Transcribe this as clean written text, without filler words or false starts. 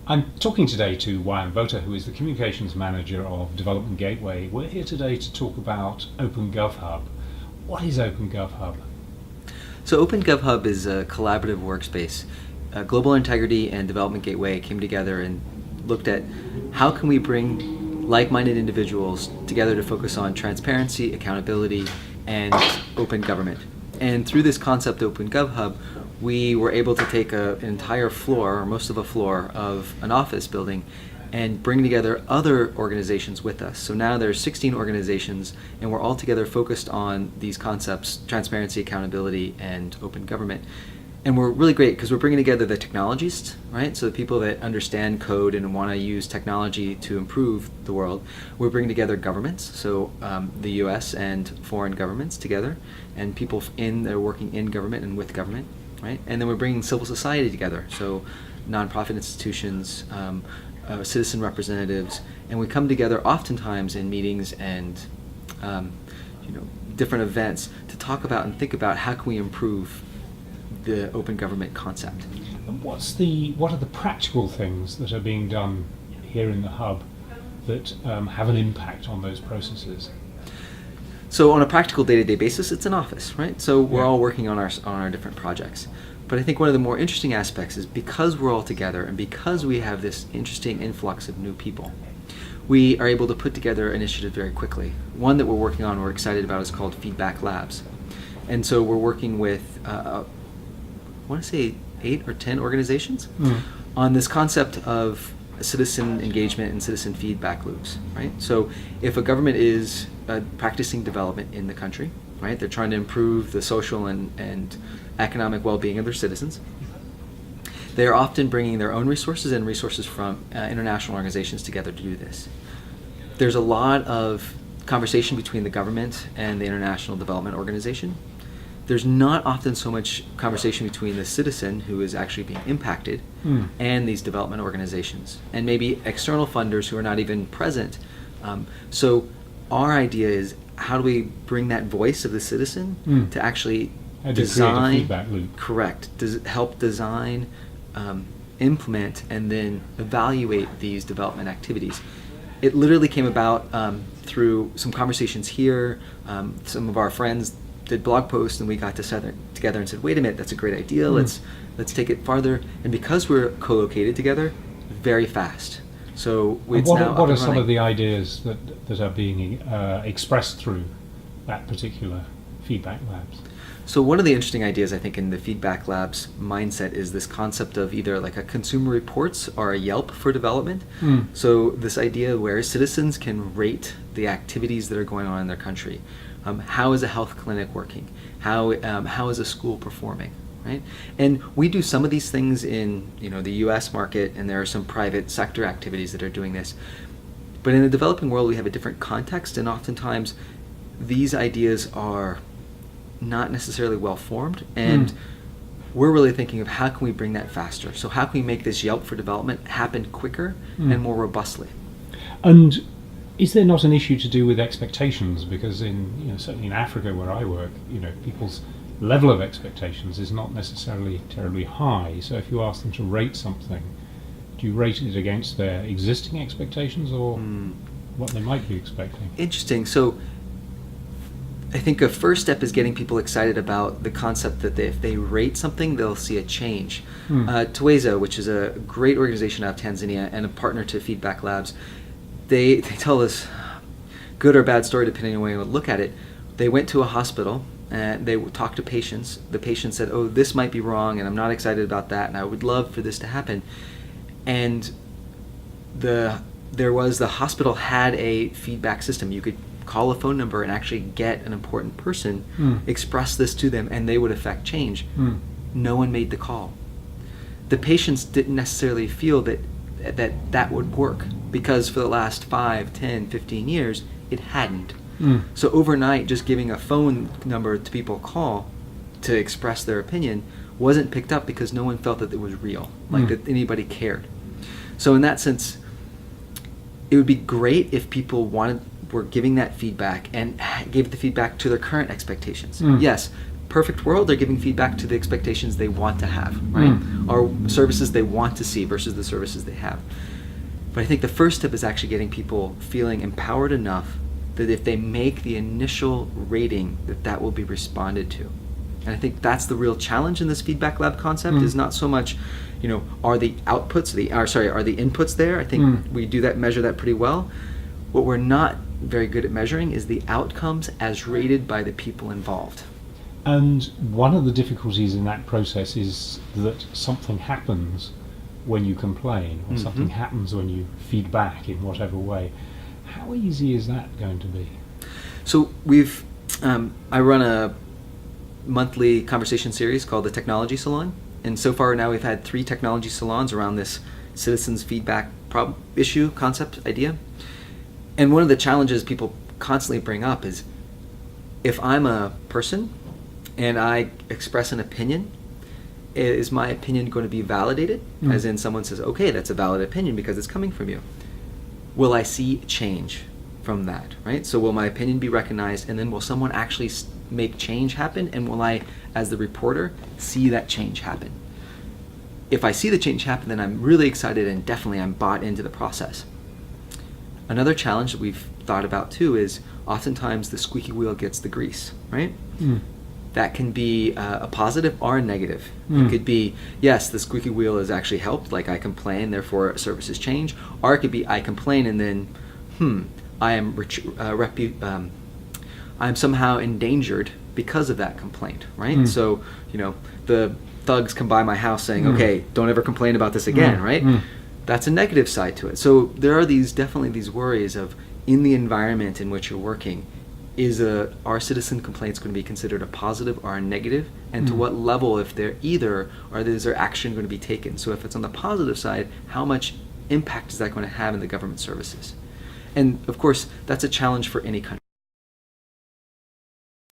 I'm talking today to Wayan Vota, who is the Communications Manager of Development Gateway. We're here today to talk about Open Hub. What is Open Hub? So Open Hub is a collaborative workspace. Global Integrity and Development Gateway came together and looked at how can we bring like-minded individuals together to focus on transparency, accountability, and open government. And through this concept, Open Hub, we were able to take an entire floor, or most of a floor, of an office building and bring together other organizations with us. So now there's 16 organizations, and we're all together focused on these concepts: transparency, accountability, and open government. And we're really great because we're bringing together the technologists, right? So the people that understand code and want to use technology to improve the world. We're bringing together governments, so the US and foreign governments together, and people that are working in government and with government, right? And then we're bringing civil society together, so nonprofit institutions, citizen representatives, and we come together oftentimes in meetings and different events to talk about and think about how can we improve the open government concept. And what are the practical things that are being done here in the hub that have an impact on those processes? So on a practical day-to-day basis, it's an office, right? So we're all working on our different projects. But I think one of the more interesting aspects is because we're all together and because we have this interesting influx of new people, we are able to put together initiatives very quickly. One that we're working on, we're excited about, is called Feedback Labs. And so we're working with, I want to say 8 or 10 organizations on this concept of citizen engagement and citizen feedback loops, right? So if a government is practicing development in the country, right, they're trying to improve the social and economic well-being of their citizens, they're often bringing their own resources and resources from international organizations together to do this. There's a lot of conversation between the government and the International Development Organization. There's not often so much conversation between the citizen who is actually being impacted and these development organizations, and maybe external funders who are not even present. So our idea is, how do we bring that voice of the citizen to actually design, create a feedback loop. Correct, help design, implement, and then evaluate these development activities. It literally came about through some conversations here. Some of our friends did blog posts, and we got together and said, wait a minute, that's a great idea, let's take it farther. And because we're co-located together, very fast. So it's now up what are and some running. of the ideas that are being expressed through that particular Feedback Labs? So one of the interesting ideas, I think, in the Feedback Labs mindset is this concept of either like a Consumer Reports or a Yelp for development. So this idea where citizens can rate the activities that are going on in their country. How is a health clinic working? How is a school performing? Right? And we do some of these things in the U.S. market, and there are some private sector activities that are doing this. But in the developing world, we have a different context, and oftentimes these ideas are not necessarily well formed, and we're really thinking of how can we bring that faster. So how can we make this Yelp for development happen quicker and more robustly? And is there not an issue to do with expectations? Because certainly in Africa where I work, people's level of expectations is not necessarily terribly high. So if you ask them to rate something, do you rate it against their existing expectations or what they might be expecting? Interesting. So I think a first step is getting people excited about the concept that if they rate something, they'll see a change. Tuweza, which is a great organization out of Tanzania and a partner to Feedback Labs, they tell us, good or bad story depending on the way you look at it. They went to a hospital and they talked to patients. The patient said, oh, this might be wrong and I'm not excited about that and I would love for this to happen. And the hospital had a feedback system. You could call a phone number and actually get an important person, express this to them, and they would affect change. No one made the call. The patients didn't necessarily feel that would work because for the last 5, 10, 15 years, it hadn't. So overnight, just giving a phone number to people call to express their opinion wasn't picked up because no one felt that it was real, like that anybody cared. So in that sense, it would be great if people were giving that feedback and gave the feedback to their current expectations. Yes, perfect world, they're giving feedback to the expectations they want to have, right? Or services they want to see versus the services they have. But I think the first step is actually getting people feeling empowered enough that if they make the initial rating, that will be responded to. And I think that's the real challenge in this feedback lab concept, is not so much, are the outputs, are the inputs there? I think we measure that pretty well. What we're not very good at measuring is the outcomes as rated by the people involved. And one of the difficulties in that process is that something happens when you complain, or something happens when you feed back in whatever way. How easy is that going to be? So I run a monthly conversation series called the Technology Salon, and so far now we've had 3 technology salons around this citizens feedback issue, concept, idea. And one of the challenges people constantly bring up is, if I'm a person and I express an opinion, is my opinion going to be validated? As in, someone says, okay, that's a valid opinion because it's coming from you. Will I see change from that, right? So will my opinion be recognized, and then will someone actually make change happen, and will I, as the reporter, see that change happen? If I see the change happen, then I'm really excited, and definitely I'm bought into the process. Another challenge that we've thought about too is oftentimes the squeaky wheel gets the grease, right? That can be a positive or a negative. It could be, yes, the squeaky wheel has actually helped, like I complain, therefore services change. Or it could be, I complain and then, I'm somehow endangered because of that complaint, right? So, the thugs come by my house saying, okay, don't ever complain about this again, right? That's a negative side to it. So there are definitely these worries of, in the environment in which you're working, are citizen complaints going to be considered a positive or a negative, and to what level, if they're either, or is there action going to be taken? So if it's on the positive side, how much impact is that going to have in the government services? And of course, that's a challenge for any country.